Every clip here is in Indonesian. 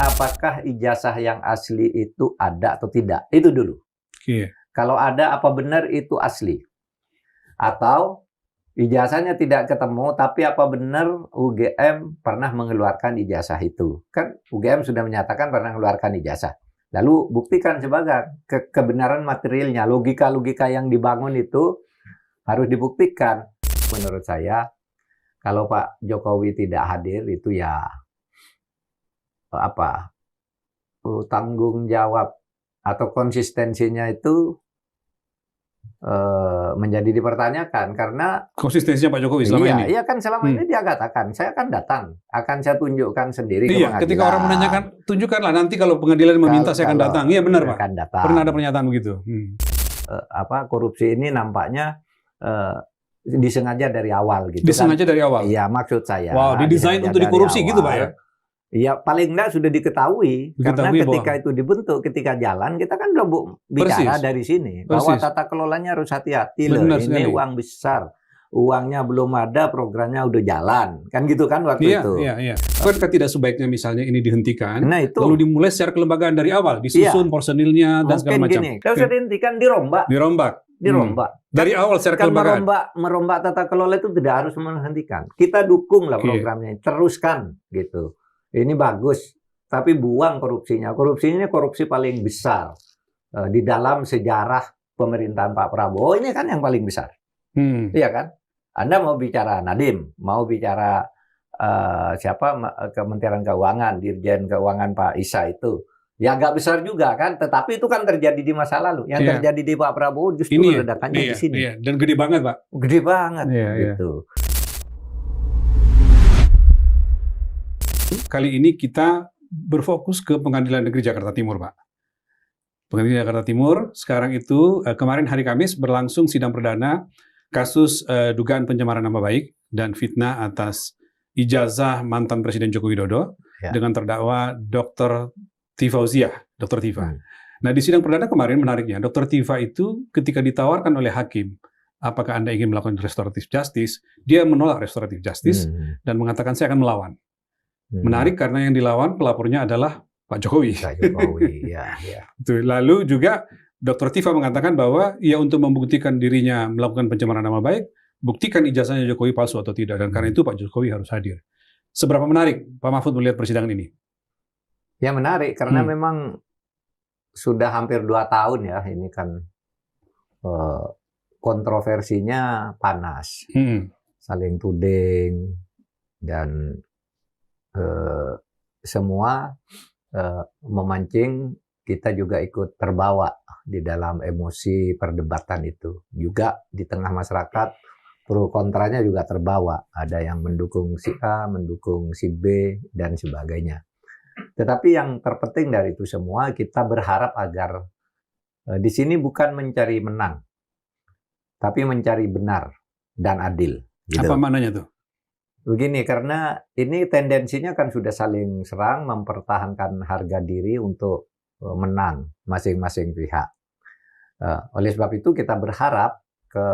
apakah ijazah yang asli itu ada atau tidak. Itu dulu. Kalau ada, apa benar itu asli? Atau ijazahnya tidak ketemu, tapi apa benar UGM pernah mengeluarkan ijazah itu? Kan UGM sudah menyatakan pernah mengeluarkan ijazah. Lalu buktikan sebagai kebenaran materialnya. Logika-logika yang dibangun itu harus dibuktikan. Menurut saya, kalau Pak Jokowi tidak hadir itu ya tanggung jawab atau konsistensinya itu menjadi dipertanyakan, karena konsistensinya Pak Jokowi selama ini. Iya kan selama ini dia katakan saya akan datang, akan saya tunjukkan sendiri ke pengadilan. Ketika orang menanyakan, tunjukkanlah nanti kalau pengadilan meminta saya akan datang. Iya benar Pak. Akan datang. Pernah ada pernyataan begitu. Korupsi ini nampaknya disengaja dari awal gitu. Disengaja dari awal. Iya, maksud saya. Wow, didesain untuk dikorupsi gitu Pak ya. Ya paling enggak sudah diketahui karena ketika itu dibentuk, ketika jalan kita kan udah bicara dari sini bahwa tata kelolanya harus hati-hati loh. Ini uang besar, uangnya belum ada, programnya udah jalan, kan gitu kan waktu itu. Iya. Apakah tidak sebaiknya misalnya ini dihentikan, lalu dimulai secara kelembagaan dari awal, disusun personilnya dan segala macam. Kalau sudah dihentikan, dirombak. Dari awal secara kelembagaan. Merombak tata kelola itu tidak harus menghentikan. Kita dukung lah programnya, teruskan gitu. Ini bagus, tapi buang korupsinya. Korupsinya korupsi paling besar di dalam sejarah pemerintahan Pak Prabowo. Ini kan yang paling besar, iya kan? Anda mau bicara Nadiem, mau bicara Kementerian Keuangan, Dirjen Keuangan Pak Isa itu, ya agak besar juga kan. Tetapi itu kan terjadi di masa lalu. Yang terjadi di Pak Prabowo justru ledakannya di sini. Dan gede banget Pak. Gede banget, gitu. Kali ini kita berfokus ke Pengadilan Negeri Jakarta Timur, Pak. Pengadilan Jakarta Timur, sekarang itu, kemarin hari Kamis berlangsung sidang perdana kasus dugaan pencemaran nama baik dan fitnah atas ijazah mantan Presiden Joko Widodo dengan terdakwa Dr. Tifauziah, Dr. Tifa. Nah, di sidang perdana kemarin menariknya, Dr. Tifa itu ketika ditawarkan oleh hakim, apakah Anda ingin melakukan restoratif justice, dia menolak restoratif justice dan mengatakan saya akan melawan. Menarik karena yang dilawan pelapornya adalah Pak Jokowi. Lalu juga Dr. Tifa mengatakan bahwa ya untuk membuktikan dirinya melakukan pencemaran nama baik, buktikan ijazahnya Jokowi palsu atau tidak. Dan karena itu Pak Jokowi harus hadir. Seberapa menarik Pak Mahfud melihat persidangan ini? Ya menarik karena memang sudah hampir 2 tahun ya ini kan kontroversinya panas, saling tuding dan semua memancing, kita juga ikut terbawa di dalam emosi perdebatan itu. Juga di tengah masyarakat pro kontranya juga terbawa. Ada yang mendukung si A, mendukung si B, dan sebagainya. Tetapi yang terpenting dari itu semua, kita berharap agar di sini bukan mencari menang, tapi mencari benar dan adil. Gitu. Apa maknanya tuh? Begini, karena ini tendensinya kan sudah saling serang, mempertahankan harga diri untuk menang masing-masing pihak. Oleh sebab itu kita berharap ke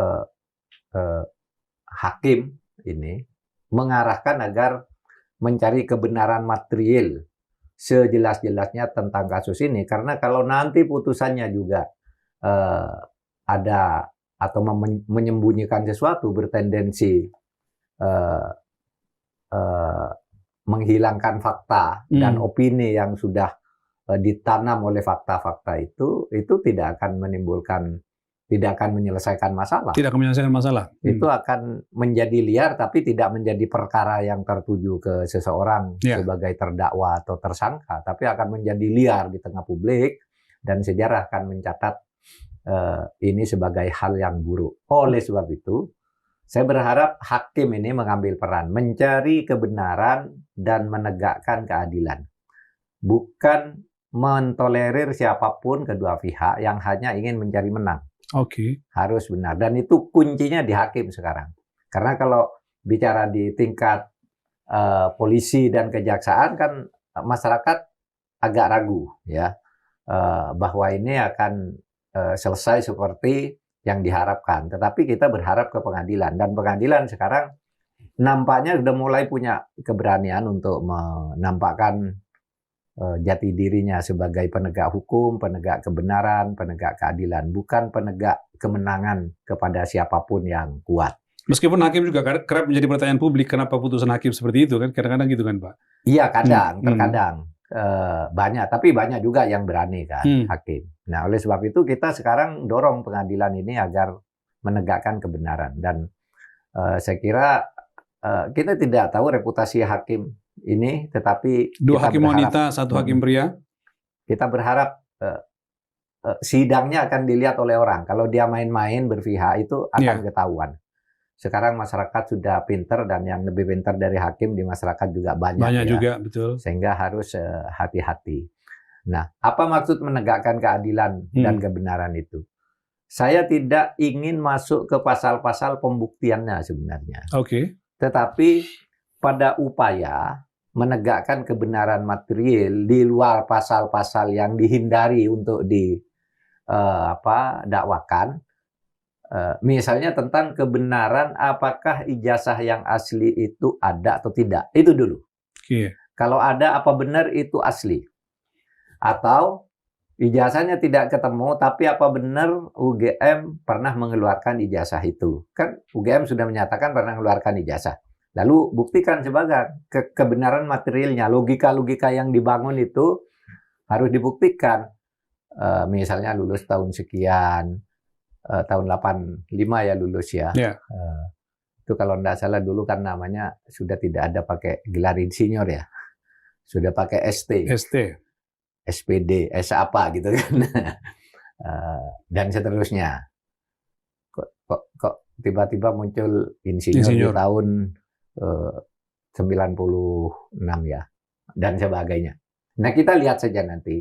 hakim ini mengarahkan agar mencari kebenaran material sejelas-jelasnya tentang kasus ini. Karena kalau nanti putusannya juga ada atau menyembunyikan sesuatu, bertendensi menghilangkan fakta dan opini yang sudah ditanam oleh fakta-fakta itu tidak akan menyelesaikan masalah. Tidak akan menyelesaikan masalah. Itu akan menjadi liar, tapi tidak menjadi perkara yang tertuju ke seseorang sebagai terdakwa atau tersangka, tapi akan menjadi liar di tengah publik dan sejarah akan mencatat ini sebagai hal yang buruk. Oleh sebab itu, saya berharap hakim ini mengambil peran, mencari kebenaran dan menegakkan keadilan. Bukan mentolerir siapapun kedua pihak yang hanya ingin mencari menang. Harus benar. Dan itu kuncinya di hakim sekarang. Karena kalau bicara di tingkat polisi dan kejaksaan kan masyarakat agak ragu ya bahwa ini akan selesai seperti yang diharapkan. Tetapi kita berharap ke pengadilan. Dan pengadilan sekarang nampaknya sudah mulai punya keberanian untuk menampakkan jati dirinya sebagai penegak hukum, penegak kebenaran, penegak keadilan, bukan penegak kemenangan kepada siapapun yang kuat. Meskipun hakim juga kerap menjadi pertanyaan publik, kenapa putusan hakim seperti itu kan? Kadang-kadang gitu kan, Pak? Iya, terkadang banyak, tapi banyak juga yang berani kan hakim. Nah, oleh sebab itu kita sekarang dorong pengadilan ini agar menegakkan kebenaran, dan saya kira kita tidak tahu reputasi hakim ini, tetapi 2 hakim wanita, 1 hakim pria. Kita berharap sidangnya akan dilihat oleh orang. Kalau dia main-main berpihak itu akan ketahuan. Sekarang masyarakat sudah pinter, dan yang lebih pinter dari hakim di masyarakat juga banyak. Banyak juga, betul. Sehingga harus hati-hati. Nah, apa maksud menegakkan keadilan dan kebenaran itu? Saya tidak ingin masuk ke pasal-pasal pembuktiannya sebenarnya. Oke. Tetapi pada upaya menegakkan kebenaran material di luar pasal-pasal yang dihindari untuk dakwakan. Misalnya tentang kebenaran apakah ijazah yang asli itu ada atau tidak. Itu dulu. Kalau ada, apa benar itu asli? Atau ijazahnya tidak ketemu, tapi apa benar UGM pernah mengeluarkan ijazah itu? Kan UGM sudah menyatakan pernah mengeluarkan ijazah. Lalu buktikan sebagai kebenaran materialnya. Logika-logika yang dibangun itu harus dibuktikan. Misalnya lulus tahun sekian, tahun 85 ya lulus ya. Itu kalau tidak salah dulu kan namanya sudah tidak ada pakai gelar insinyur ya. Sudah pakai ST. SPD, S apa gitu kan. Dan seterusnya. Kok tiba-tiba muncul insinyur di tahun 96 ya. Dan sebagainya. Nah, kita lihat saja nanti.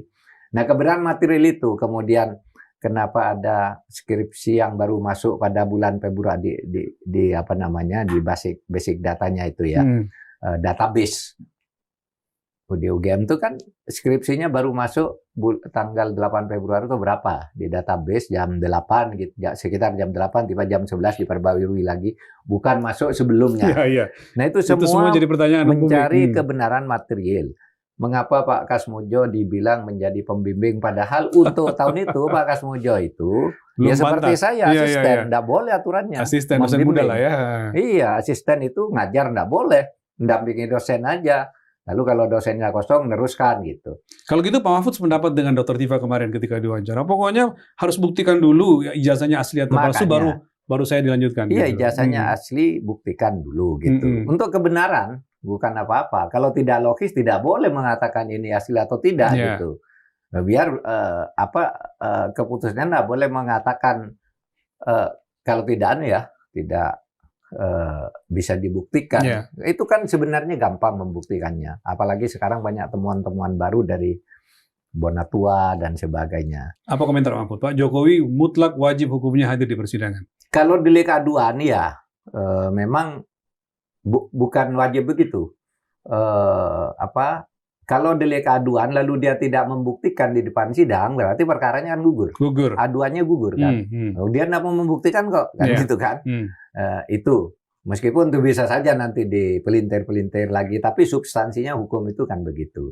Nah, kebenaran material itu kemudian kenapa ada skripsi yang baru masuk pada bulan Februari di basic datanya itu ya, database. Di UGM itu kan skripsinya baru masuk tanggal 8 Februari itu berapa? Di database jam 8 gitu, sekitar jam 8 tiba jam 11 diperbarui lagi, bukan masuk sebelumnya. Nah, itu semua jadi pertanyaan mencari kebenaran material. Mengapa Pak Kasmujo dibilang menjadi pembimbing, padahal untuk tahun itu Pak Kasmujo itu belum seperti pantas. saya, asisten, tidak boleh aturannya. Asisten, dosen muda lah ya. Iya, asisten itu ngajar tidak boleh, mendampingi dosen aja. Lalu kalau dosennya kosong, neruskan gitu. Kalau gitu Pak Mahfud sependapat dengan Dr. Tifa kemarin ketika diwawancara. Pokoknya harus buktikan dulu ijazahnya asli atau palsu, baru saya dilanjutkan. Iya, gitu. Ijazahnya asli, buktikan dulu gitu. Untuk kebenaran, bukan apa-apa. Kalau tidak logis, tidak boleh mengatakan ini asli atau tidak gitu. Nah, biar keputusannya tidak boleh mengatakan kalau tidak bisa dibuktikan. Itu kan sebenarnya gampang membuktikannya. Apalagi sekarang banyak temuan-temuan baru dari Bonatua dan sebagainya. Apa komentar Mahfud? Pak Jokowi mutlak wajib hukumnya hadir di persidangan. Kalau delik aduan ya memang bukan wajib begitu. Kalau delik aduan lalu dia tidak membuktikan di depan sidang, berarti perkaranya kan gugur. Aduannya gugur kan. Dia tidak mau membuktikan kok, kan gitu kan. Itu meskipun itu bisa saja nanti dipelintir-pelintir lagi, tapi substansinya hukum itu kan begitu.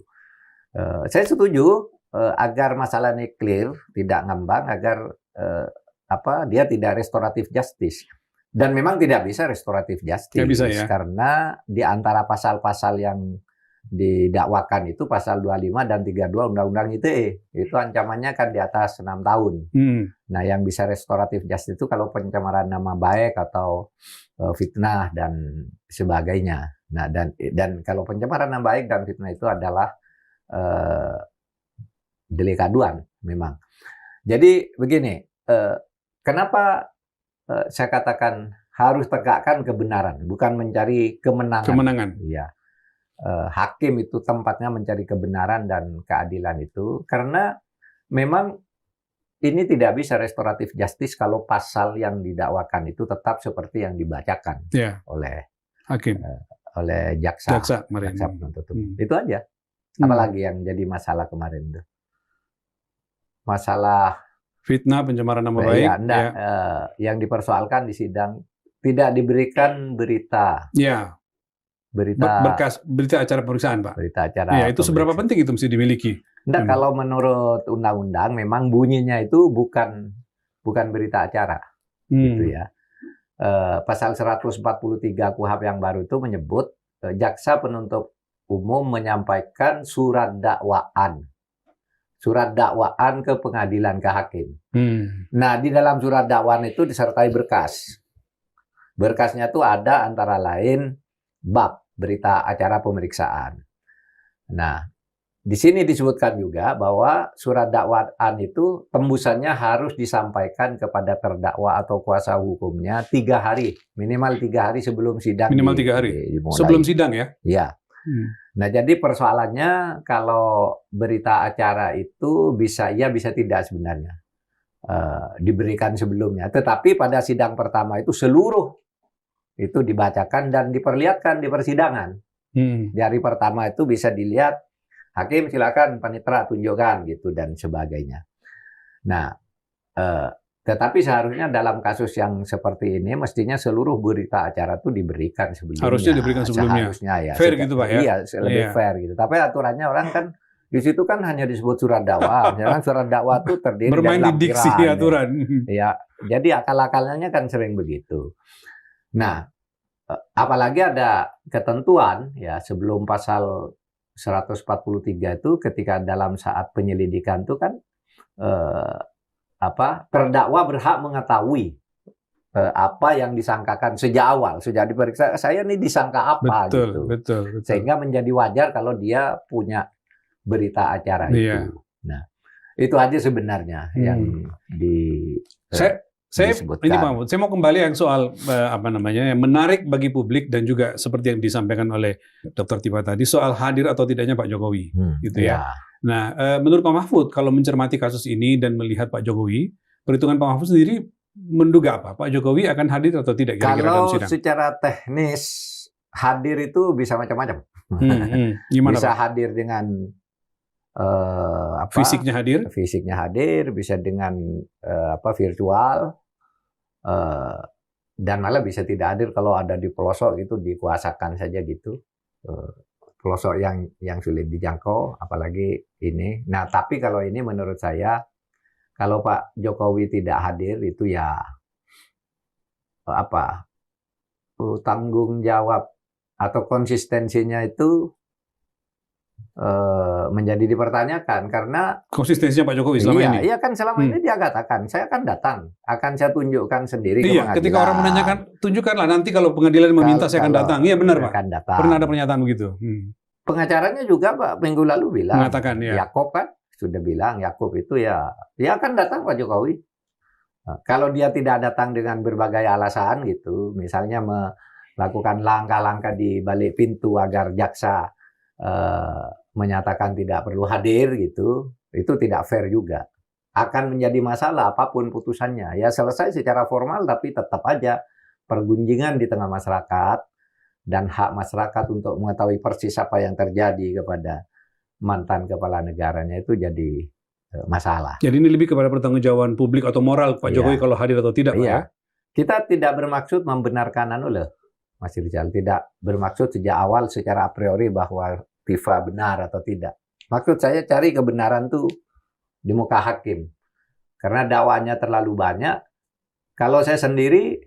Saya setuju agar masalah ini clear, tidak ngambang, agar dia tidak restoratif justice. Dan memang tidak bisa restoratif justice bisa, ya? Karena di antara pasal-pasal yang didakwakan itu pasal 25 dan 32 Undang-Undang ITE. Itu ancamannya kan di atas 6 tahun. Nah, yang bisa restoratif justice itu kalau pencemaran nama baik atau fitnah dan sebagainya. Nah, dan kalau pencemaran nama baik dan fitnah itu adalah delik aduan memang. Jadi begini, kenapa saya katakan harus tegakkan kebenaran, bukan mencari kemenangan. Iya. Hakim itu tempatnya mencari kebenaran dan keadilan itu, karena memang ini tidak bisa restoratif justice kalau pasal yang didakwakan itu tetap seperti yang dibacakan oleh hakim, oleh jaksa penuntut umum. Itu aja. Apalagi yang jadi masalah kemarin itu, masalah fitnah, pencemaran nama baik. Yang dipersoalkan di sidang tidak diberikan berita. berita acara pemeriksaan, Pak. Berita acara. Ya, itu seberapa penting itu mesti dimiliki? Enggak, kalau menurut undang-undang memang bunyinya itu bukan berita acara, gitu ya. Pasal 143 KUHP yang baru itu menyebut jaksa penuntut umum menyampaikan surat dakwaan ke pengadilan, ke hakim. Nah, di dalam surat dakwaan itu disertai berkas. Berkasnya itu ada antara lain bab berita acara pemeriksaan. Nah, di sini disebutkan juga bahwa surat dakwaan itu tembusannya harus disampaikan kepada terdakwa atau kuasa hukumnya 3 hari, minimal 3 hari sebelum sidang. Minimal 3 hari sebelum sidang ya? Iya. Nah, jadi persoalannya kalau berita acara itu bisa tidak sebenarnya diberikan sebelumnya. Tetapi pada sidang pertama itu seluruh itu dibacakan dan diperlihatkan di persidangan. Di hari pertama itu bisa dilihat, hakim silakan panitera tunjukkan gitu dan sebagainya. Nah, tetapi seharusnya dalam kasus yang seperti ini mestinya seluruh berita acara itu diberikan sebelumnya. Harusnya diberikan sebelumnya. Seharusnya ya. Fair gitu Pak ya? Iya, lebih fair gitu. Tapi aturannya orang kan di situ kan hanya disebut surat dakwaan. Jangan surat dakwaan itu terdiri bermain dari di diksi aturan. Ya, jadi akal-akalnya kan sering begitu. Nah, apalagi ada ketentuan ya sebelum pasal 143 itu ketika dalam saat penyelidikan itu kan terdakwa berhak mengetahui apa yang disangkakan sejak awal, sejak diperiksa saya ini disangka apa gitu. Betul. Sehingga menjadi wajar kalau dia punya berita acara itu. Nah, itu aja sebenarnya yang Saya mau kembali yang soal yang menarik bagi publik dan juga seperti yang disampaikan oleh Dr. Tipa tadi soal hadir atau tidaknya Pak Jokowi, gitu ya. Nah, menurut Pak Mahfud kalau mencermati kasus ini dan melihat Pak Jokowi, perhitungan Pak Mahfud sendiri menduga apa? Pak Jokowi akan hadir atau tidak kira-kira dalam sidang? Kalau secara teknis hadir itu bisa macam-macam. Gimana, bisa Pak? Hadir dengan fisiknya hadir, bisa dengan virtual. Dan malah bisa tidak hadir kalau ada di pelosok itu dikuasakan saja gitu, pelosok yang sulit dijangkau, apalagi ini. Nah, tapi kalau ini menurut saya kalau Pak Jokowi tidak hadir itu ya tanggung jawab atau konsistensinya itu menjadi dipertanyakan karena konsistensinya Pak Jokowi selama ini. Iya kan selama ini dia katakan saya akan datang, akan saya tunjukkan sendiri ke pengadilan. Ketika orang menanyakan tunjukkanlah nanti kalau pengadilan meminta saya akan datang. Iya benar Pak. Akan datang. Pernah ada pernyataan begitu. Pengacaranya juga Pak minggu lalu bilang. Mengatakan ya. Yakob kan sudah bilang Yakob itu ya akan datang Pak Jokowi. Nah, kalau dia tidak datang dengan berbagai alasan gitu, misalnya melakukan langkah-langkah di balik pintu agar jaksa menyatakan tidak perlu hadir gitu, itu tidak fair juga. Akan menjadi masalah apapun putusannya. Ya selesai secara formal tapi tetap aja pergunjingan di tengah masyarakat dan hak masyarakat untuk mengetahui persis apa yang terjadi kepada mantan kepala negaranya itu jadi masalah. Jadi ini lebih kepada pertanggungjawaban publik atau moral Pak Jokowi kalau hadir atau tidak, Pak ya? Kita tidak bermaksud membenarkan Mas Rizal, tidak bermaksud sejak awal secara a priori bahwa Tifa benar atau tidak. Maksud saya cari kebenaran tuh di muka hakim. Karena dakwaannya terlalu banyak. Kalau saya sendiri,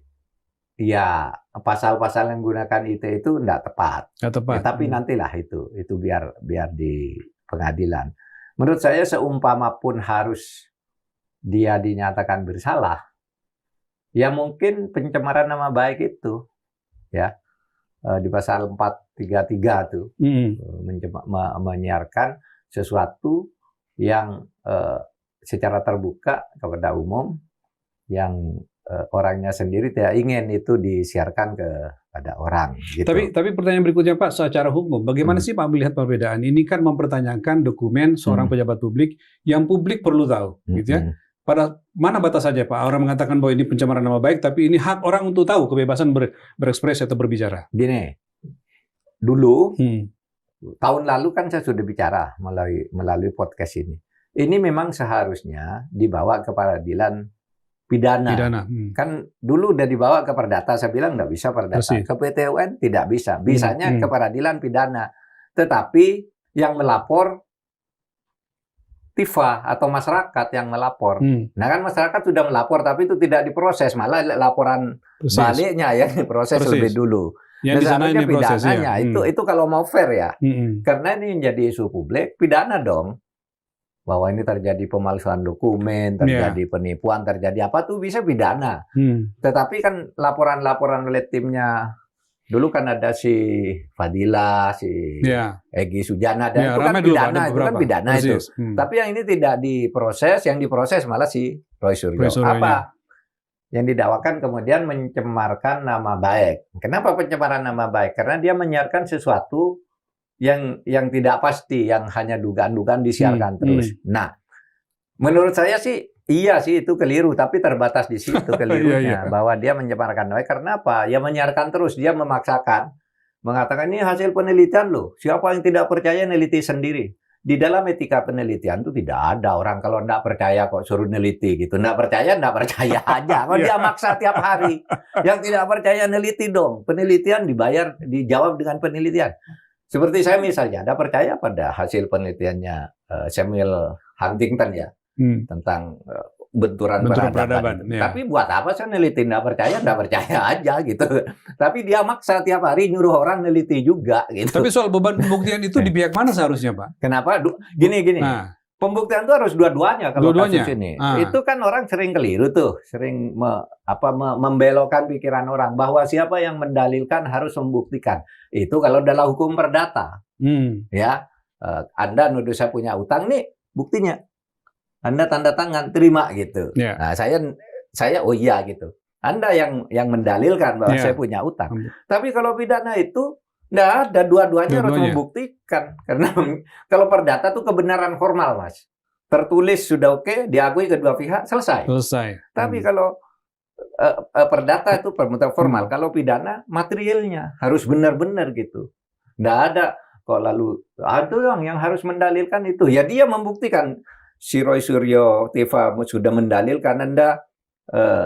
ya pasal-pasal yang menggunakan ITE itu tidak tepat. Ya, tapi nantilah itu biar di pengadilan. Menurut saya seumpama pun harus dia dinyatakan bersalah, ya mungkin pencemaran nama baik itu, ya. Di pasal 433 tuh menyiarkan sesuatu yang secara terbuka kepada umum yang orangnya sendiri tidak ingin itu disiarkan kepada orang. Gitu. Tapi pertanyaan berikutnya Pak, secara hukum bagaimana sih Pak melihat perbedaan ini kan mempertanyakan dokumen seorang pejabat publik yang publik perlu tahu, gitu ya? Pada mana batas saja Pak? Orang mengatakan bahwa ini pencemaran nama baik, tapi ini hak orang untuk tahu kebebasan berekspresi atau berbicara. Gini, dulu tahun lalu kan saya sudah bicara melalui podcast ini. Ini memang seharusnya dibawa ke peradilan pidana. Kan dulu udah dibawa ke Perdata, saya bilang nggak bisa Perdata. Ke PT UN tidak bisa. Bisanya ke peradilan pidana. Tetapi yang melapor TIFA atau masyarakat yang melapor. Nah kan masyarakat sudah melapor tapi itu tidak diproses, malah laporan baliknya ya diproses lebih dulu. Yang di sana ini pidananya itu kalau mau fair ya. Karena ini menjadi isu publik, pidana dong. Bahwa ini terjadi pemalsuan dokumen, terjadi penipuan, terjadi apa tuh bisa pidana. Tetapi kan laporan-laporan oleh timnya dulu kan ada si Fadila, si Egy Sujana, dan itu kan pidana, itu kan pidana itu. Tapi yang ini tidak diproses, yang diproses malah si Roy Suryo. Apa? Yang didakwakan kemudian mencemarkan nama baik. Kenapa pencemaran nama baik? Karena dia menyiarkan sesuatu yang tidak pasti, yang hanya dugaan-dugaan disiarkan terus. Nah, menurut saya sih iya sih itu keliru, tapi terbatas di situ kelirunya. Bahwa dia menyebarkan baik. Karena apa? Ya menyiarkan terus, dia memaksakan. Mengatakan ini hasil penelitian loh. Siapa yang tidak percaya neliti sendiri. Di dalam etika penelitian itu tidak ada orang kalau tidak percaya kok suruh neliti gitu. Tidak percaya aja. Kalau dia maksa tiap hari. Yang tidak percaya neliti dong. Penelitian dibayar, dijawab dengan penelitian. Seperti saya misalnya, ada percaya pada hasil penelitiannya Samuel Huntington ya. Tentang benturan peradaban. Tapi buat apa saya neliti? Nggak percaya aja gitu. Tapi dia maksa tiap hari nyuruh orang neliti juga gitu. Tapi soal beban pembuktian itu di pihak mana seharusnya, Pak? Kenapa? Gini. Pembuktian itu harus dua-duanya kalau kasus ini. Itu kan orang sering keliru tuh, sering membelokkan pikiran orang bahwa siapa yang mendalilkan harus membuktikan. Itu kalau dalam hukum perdata. Ya, Anda nuduh saya punya utang nih, buktinya. Anda tanda tangan, terima gitu. Nah, saya oh iya gitu. Anda yang mendalilkan bahwa saya punya utang. Tapi kalau pidana itu nggak ada, dua-duanya harus membuktikan. Karena kalau perdata itu kebenaran formal, Mas. Tertulis sudah oke, diakui kedua pihak, selesai. Tapi kalau perdata itu permutaan formal. Kalau pidana, materialnya harus benar-benar gitu. Nggak ada kok lalu ada orang yang harus mendalilkan itu. Ya dia membuktikan. Si Roy Suryo, Tifa sudah mendalilkan Anda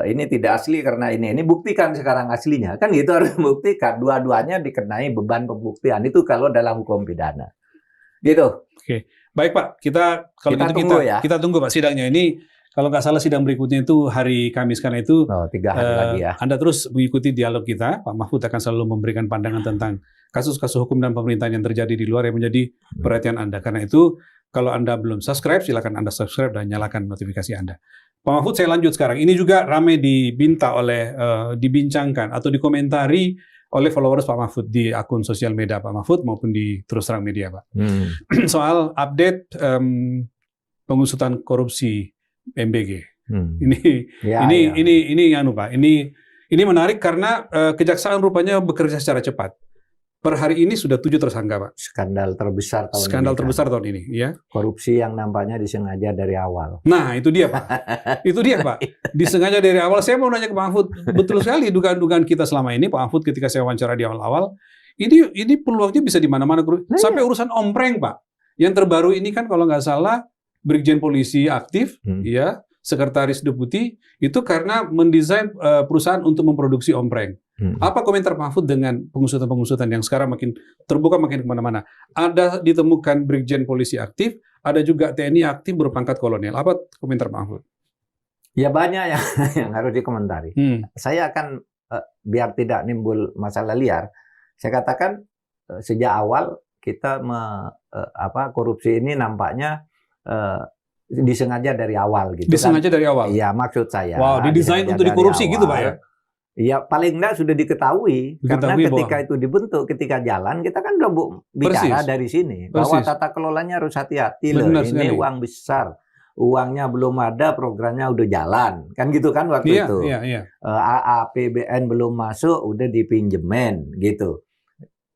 ini tidak asli karena ini buktikan sekarang aslinya. Kan gitu harus membuktikan. Dua-duanya dikenai beban pembuktian. Itu kalau dalam hukum pidana. Gitu. Oke. Baik Pak, kita tunggu Pak sidangnya. Ini kalau nggak salah sidang berikutnya itu hari Kamis, karena itu 3 hari lagi ya. Anda terus mengikuti dialog kita. Pak Mahfud akan selalu memberikan pandangan tentang kasus-kasus hukum dan pemerintahan yang terjadi di luar yang menjadi perhatian Anda. Karena itu kalau Anda belum subscribe, silakan Anda subscribe dan nyalakan notifikasi Anda. Pak Mahfud, saya lanjut sekarang. Ini juga ramai dibincangkan atau dikomentari oleh followers Pak Mahfud di akun sosial media Pak Mahfud maupun di Terus Terang Media, Pak. Soal update pengusutan korupsi MBG. Ini menarik karena Kejaksaan rupanya bekerja secara cepat. Per hari ini sudah 7 tersangka, Pak. Skandal terbesar tahun ini, ya. Korupsi yang nampaknya disengaja dari awal. Nah, itu dia, Pak. Disengaja dari awal. Saya mau nanya ke Pak Mahfud, betul sekali dugaan-dugaan kita selama ini, Pak Mahfud, ketika saya wawancara di awal-awal, ini peluangnya bisa di mana-mana. Sampai urusan ompreng, Pak. Yang terbaru ini kan kalau nggak salah, Brigjen Polisi aktif, ya, Sekretaris Deputi, itu karena mendesain perusahaan untuk memproduksi ompreng. Apa komentar Pak Mahfud dengan pengusutan-pengusutan yang sekarang makin terbuka, makin kemana-mana? Ada ditemukan Brigjen Polisi aktif, ada juga TNI aktif berpangkat kolonel. Apa komentar Pak Mahfud? Ya banyak yang harus dikomentari. Saya akan, biar tidak nimbul masalah liar, saya katakan sejak awal kita korupsi ini nampaknya disengaja dari awal gitu. Disengaja dari awal? Iya, maksud saya. Wow, didesain untuk dikorupsi gitu Pak ya? Iya, paling enggak sudah diketahui. Karena ketika itu dibentuk, ketika jalan, kita kan udah bicara dari sini. Bahwa tata kelolanya harus hati-hati loh. Ini uang besar. Uangnya belum ada, programnya udah jalan. Kan gitu kan waktu itu. APBN belum masuk, udah dipinjemen gitu.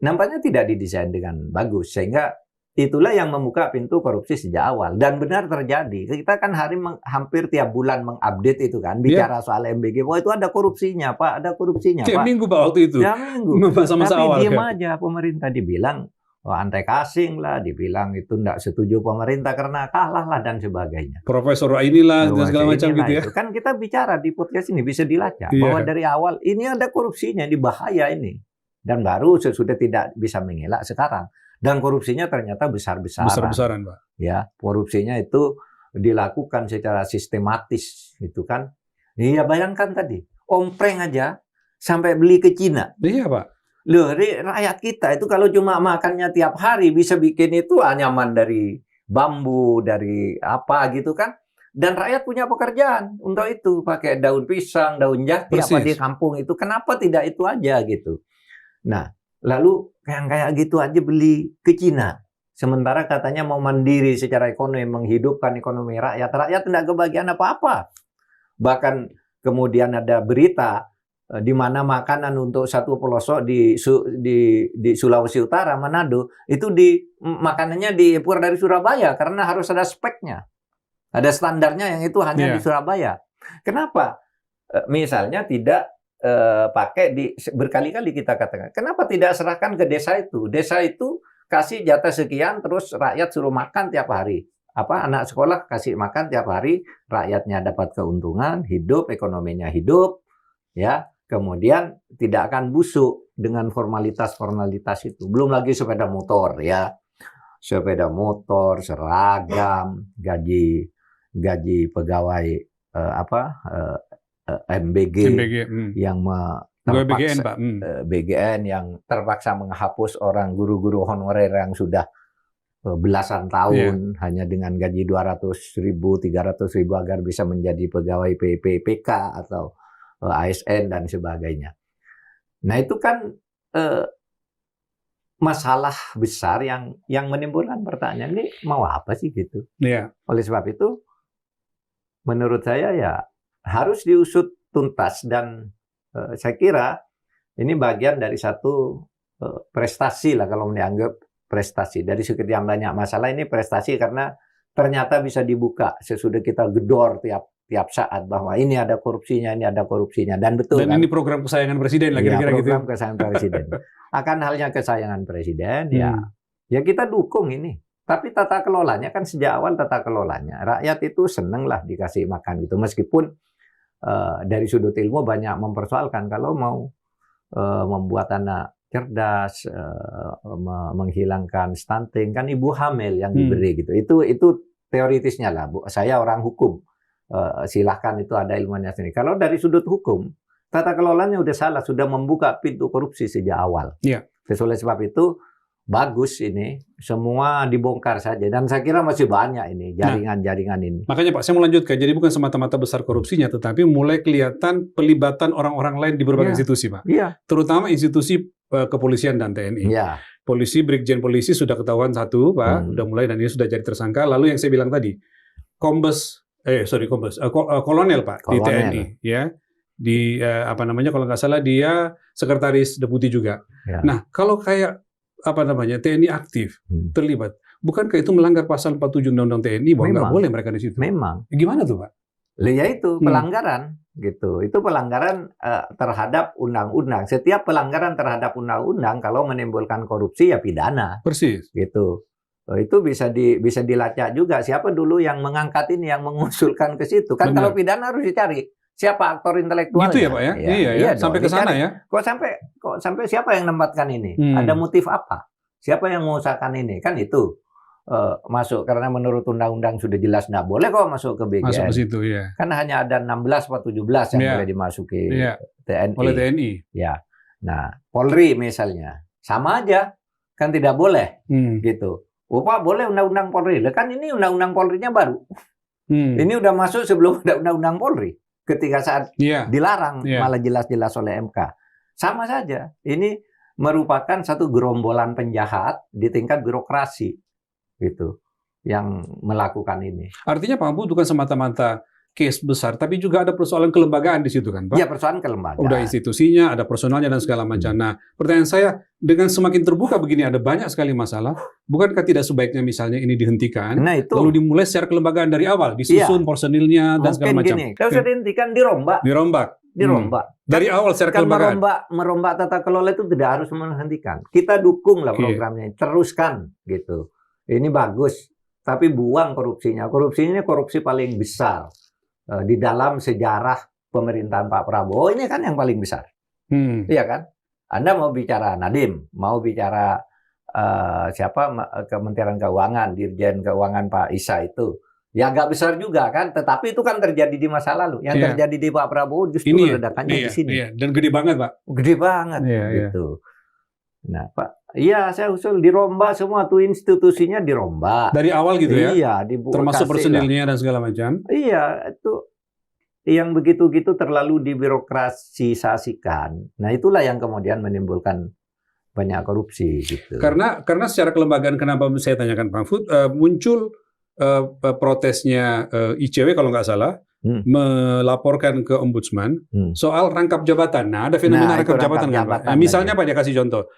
Nampaknya tidak didesain dengan bagus. Sehingga itulah yang membuka pintu korupsi sejak awal. Dan benar terjadi. Kita kan hampir tiap bulan mengupdate itu kan. Bicara soal MBG. Wah itu ada korupsinya Pak. Ada korupsinya Pak. Minggu Pak waktu itu. Ya minggu. Masa-masa awal. Tapi diam aja. Pemerintah dibilang antek asing lah, dibilang itu tidak setuju pemerintah karena kalah lah dan sebagainya. Profesor inilah dan segala macam gitu ya. Itu kan kita bicara di podcast ini bisa dilacak bahwa dari awal ini ada korupsinya, ini bahaya ini. Dan baru sesudah tidak bisa mengelak sekarang. Dan korupsinya ternyata besar-besaran. Besar-besaran, Pak. Ya, korupsinya itu dilakukan secara sistematis, itu kan. Iya, bayangkan tadi, ompreng aja sampai beli ke Cina. Iya, Pak. Loh, rakyat kita itu kalau cuma makannya tiap hari bisa bikin itu anyaman dari bambu, dari apa gitu kan. Dan rakyat punya pekerjaan untuk itu. Pakai daun pisang, daun jati, apa di kampung itu. Kenapa tidak itu aja gitu. Nah, lalu yang kayak gitu aja beli ke Cina. Sementara katanya mau mandiri secara ekonomi, menghidupkan ekonomi rakyat. Rakyat tidak kebagian apa-apa. Bahkan kemudian ada berita di mana makanan untuk satu pelosok di Sulawesi Utara, Manado, itu makanannya diimpor dari Surabaya karena harus ada speknya. Ada standarnya yang itu hanya di Surabaya. Kenapa? Misalnya tidak pakai berkali-kali kita katakan. Kenapa tidak serahkan ke desa itu? Desa itu kasih jatah sekian terus rakyat suruh makan tiap hari. Anak sekolah kasih makan tiap hari, rakyatnya dapat keuntungan, hidup, ekonominya hidup, ya. Kemudian tidak akan busuk dengan formalitas-formalitas itu. Belum lagi sepeda motor ya. Sepeda motor, seragam, gaji pegawai MBG yang terpaksa BGN yang terpaksa menghapus orang guru-guru honorer yang sudah belasan tahun hanya dengan gaji 200.000, 300.000 agar bisa menjadi pegawai PPK atau ASN dan sebagainya. Nah itu kan masalah besar yang menimbulkan pertanyaan, ini mau apa sih gitu. Oleh sebab itu menurut saya ya harus diusut tuntas dan saya kira ini bagian dari satu prestasi lah kalau dianggap prestasi. Dari sekian banyak masalah ini prestasi karena ternyata bisa dibuka sesudah kita gedor tiap saat bahwa ini ada korupsinya dan betul. Dan kan? Ini program kesayangan presiden lah kira-kira gitu. Program kesayangan presiden. Akan halnya kesayangan presiden ya kita dukung ini. Tapi tata kelolanya kan sejak awal tata kelolanya rakyat itu seneng lah dikasih makan gitu. Meskipun dari sudut ilmu banyak mempersoalkan kalau mau membuat anak cerdas, menghilangkan stunting kan ibu hamil yang diberi gitu. Itu teoritisnya lah, Bu. Saya orang hukum. Silahkan itu ada ilmunya sendiri. Kalau dari sudut hukum, tata kelolanya udah salah, sudah membuka pintu korupsi sejak awal. Oleh sebab itu bagus ini, semua dibongkar saja. Dan saya kira masih banyak ini jaringan-jaringan ini. Makanya Pak, saya mau lanjutkan. Jadi bukan semata-mata besar korupsinya, tetapi mulai kelihatan pelibatan orang-orang lain di berbagai institusi, Pak. Terutama institusi kepolisian dan TNI. Polisi, Brigjen Polisi sudah ketahuan satu, Pak, udah mulai dan ini sudah jadi tersangka. Lalu yang saya bilang tadi, kolonel Pak di TNI, ya, di kalau nggak salah dia sekretaris deputi juga. Nah, kalau kayak TNI aktif terlibat, bukankah itu melanggar pasal 47 Undang-Undang TNI bahwa nggak boleh mereka di situ? Memang. Gimana tuh Pak? Ya itu pelanggaran gitu. Itu pelanggaran terhadap undang-undang. Setiap pelanggaran terhadap undang-undang kalau menimbulkan korupsi ya pidana. Persis. Gitu. Itu bisa dilacak juga siapa dulu yang mengangkat ini, yang mengusulkan ke situ. Kan kalau pidana harus dicari siapa aktor intelektualnya. Gitu ya Pak ya? Iya sampai ke sana ya. Kok sampai siapa yang menempatkan ini? Ada motif apa? Siapa yang mengusahakan ini? Kan itu masuk karena menurut undang-undang sudah jelas nggak boleh kok masuk ke BGN. Masuk ke situ ya. Kan hanya ada 16 atau 17 yang boleh dimasuki TNI. Oleh TNI. Ya. Nah, Polri misalnya sama aja. Kan tidak boleh gitu. Pak boleh undang-undang Polri. Kan ini undang-undang Polri-nya baru. Ini udah masuk sebelum ada undang-undang Polri. Ketika saat dilarang malah jelas-jelas oleh MK. Sama saja. Ini merupakan satu gerombolan penjahat di tingkat birokrasi gitu yang melakukan ini. Artinya Pak Abu bukan semata-mata case besar, tapi juga ada persoalan kelembagaan di situ kan Pak? Iya, persoalan kelembagaan. Udah institusinya, ada personalnya dan segala macam. Nah, pertanyaan saya, dengan semakin terbuka begini, ada banyak sekali masalah, bukankah tidak sebaiknya misalnya ini dihentikan, lalu dimulai secara kelembagaan dari awal, disusun personilnya dan segala macam? Kalau sudah dihentikan, dirombak. dirombak. Dari awal secara Kan kelembagaan. merombak tata kelola itu tidak harus menghentikan. Kita dukung lah programnya, teruskan gitu. Ini bagus, tapi buang korupsinya. Korupsinya korupsi paling besar di dalam sejarah pemerintahan Pak Prabowo. Ini kan yang paling besar, iya kan? Anda mau bicara Nadiem, mau bicara Kementerian Keuangan, Dirjen Keuangan Pak Isa itu. Ya agak besar juga kan, tetapi itu kan terjadi di masa lalu. Yang terjadi di Pak Prabowo justru ledakannya di sini. Dan gede banget, Pak. Gede banget, gitu. Nah, Pak, iya saya usul dirombak semua tuh institusinya dirombak. Dari awal gitu ya? Iya, termasuk personilnya dan segala macam. Iya, itu yang begitu-gitu terlalu dibirokrasisasikan. Nah, itulah yang kemudian menimbulkan banyak korupsi gitu. Karena secara kelembagaan, kenapa saya tanyakan Bang Fud, muncul protesnya ICW kalau nggak salah, melaporkan ke ombudsman soal rangkap jabatan. Nah, ada fenomena rangkap jabatan kan, Pak? Misalnya Pak, dia kasih contoh.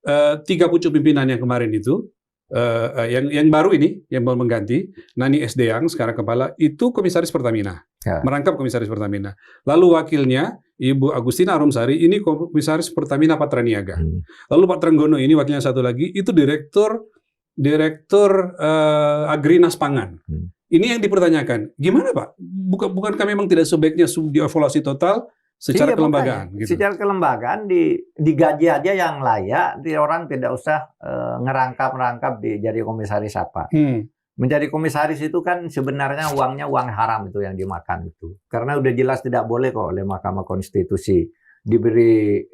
3 pucuk pimpinan yang kemarin itu, yang baru ini, yang mau mengganti, Nani Sdeang, sekarang kepala, itu komisaris Pertamina. Merangkap komisaris Pertamina. Lalu wakilnya, Ibu Agustina Arumsari, ini komisaris Pertamina Patraniaga. Lalu Pak Trenggono, ini wakilnya satu lagi, itu Direktur Agrinas Pangan. Ini yang dipertanyakan. Gimana Pak? Bukankah memang tidak sebaiknya dievaluasi total secara kelembagaan? Gitu. Secara kelembagaan digaji aja yang layak, orang tidak usah ngerangkap jadi komisaris apa. Menjadi komisaris itu kan sebenarnya uangnya uang haram itu yang dimakan itu. Karena udah jelas tidak boleh kok oleh Mahkamah Konstitusi.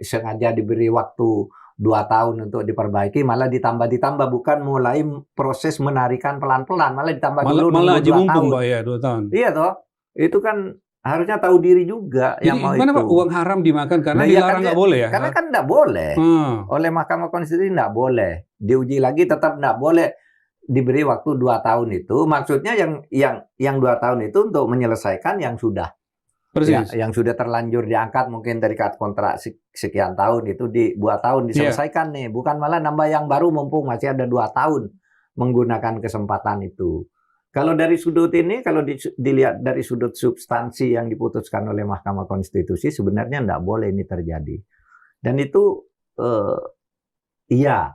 Sengaja diberi waktu 2 tahun untuk diperbaiki, malah ditambah, bukan mulai proses menarikan pelan-pelan, malah ditambah dulu malah aja mumpung, 2 tahun. Pak, ya 2 tahun. Iya toh, itu kan harusnya tahu diri juga. Jadi yang mau gimana itu. Pak uang haram dimakan karena dilarang nggak boleh ya? Karena kan nggak boleh. Oleh Mahkamah Konstitusi nggak boleh. Diuji lagi tetap nggak boleh. Diberi waktu 2 tahun itu, maksudnya yang 2 tahun itu untuk menyelesaikan yang sudah. Persis. Ya, yang sudah terlanjur diangkat mungkin terikat kontrak sekian tahun itu di 2 tahun diselesaikan nih, bukan malah nambah yang baru mumpung masih ada 2 tahun menggunakan kesempatan itu. Kalau dari sudut ini, kalau dilihat dari sudut substansi yang diputuskan oleh Mahkamah Konstitusi, sebenarnya tidak boleh ini terjadi. Dan itu iya,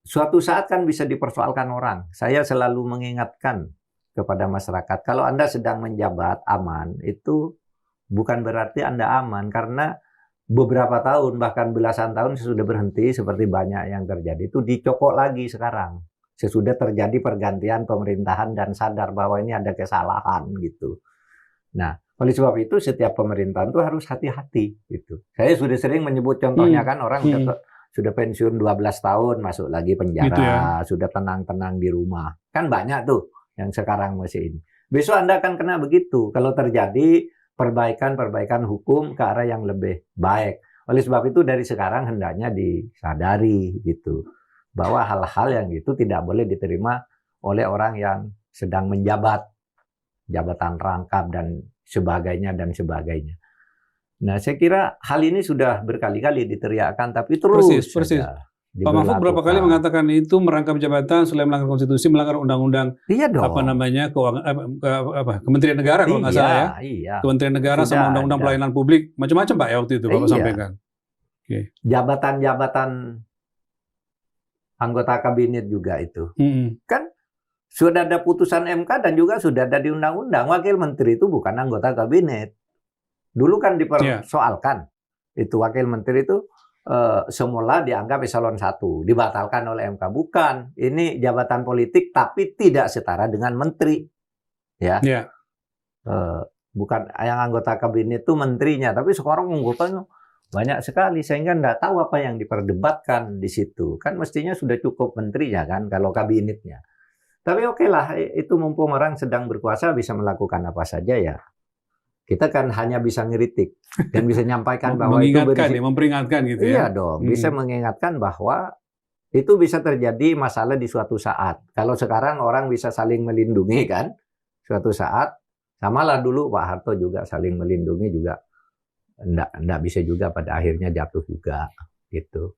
suatu saat kan bisa dipersoalkan orang. Saya selalu mengingatkan kepada masyarakat, kalau Anda sedang menjabat aman, itu bukan berarti Anda aman, karena beberapa tahun, bahkan belasan tahun sesudah berhenti, seperti banyak yang terjadi, itu dicokok lagi sekarang. Sesudah terjadi pergantian pemerintahan dan sadar bahwa ini ada kesalahan gitu. Nah, oleh sebab itu setiap pemerintahan itu harus hati-hati gitu. Saya sudah sering menyebut contohnya kan orang sudah pensiun 12 tahun, masuk lagi penjara, gitu ya? Sudah tenang-tenang di rumah. Kan banyak tuh yang sekarang masih ini. Besok Anda akan kena begitu kalau terjadi perbaikan hukum ke arah yang lebih baik. Oleh sebab itu dari sekarang hendaknya disadari gitu bahwa hal-hal yang itu tidak boleh diterima oleh orang yang sedang menjabat, jabatan rangkap dan sebagainya dan sebagainya. Nah, saya kira hal ini sudah berkali-kali diteriakkan, tapi terus persis. Pak Mahfud berapa kali mengatakan itu merangkap jabatan selain melanggar konstitusi, melanggar undang-undang. Iya dong. Kementerian Negara kalau nggak salah ya. Iya. Kementerian Negara sudah, sama undang-undang pelayanan publik, macam-macam Pak ya waktu itu Bapak sampaikan. Jabatan-jabatan anggota kabinet juga itu. Kan sudah ada putusan MK dan juga sudah ada di undang-undang. Wakil menteri itu bukan anggota kabinet. Dulu kan dipersoalkan. Itu wakil menteri itu semula dianggap eselon 1, dibatalkan oleh MK. Bukan, ini jabatan politik tapi tidak setara dengan menteri. Ya. Bukan yang anggota kabinet itu menterinya, tapi sekarang anggotanya banyak sekali sehingga nggak tahu apa yang diperdebatkan di situ. Kan mestinya sudah cukup menterinya kan kalau kabinetnya. Tapi oke lah, itu mumpung orang sedang berkuasa bisa melakukan apa saja ya. Kita kan hanya bisa ngeritik dan bisa menyampaikan bahwa memperingatkan gitu ya. Iya dong, bisa mengingatkan bahwa itu bisa terjadi masalah di suatu saat. Kalau sekarang orang bisa saling melindungi kan, suatu saat samalah dulu Pak Harto juga saling melindungi juga. Enggak bisa juga pada akhirnya jatuh juga gitu.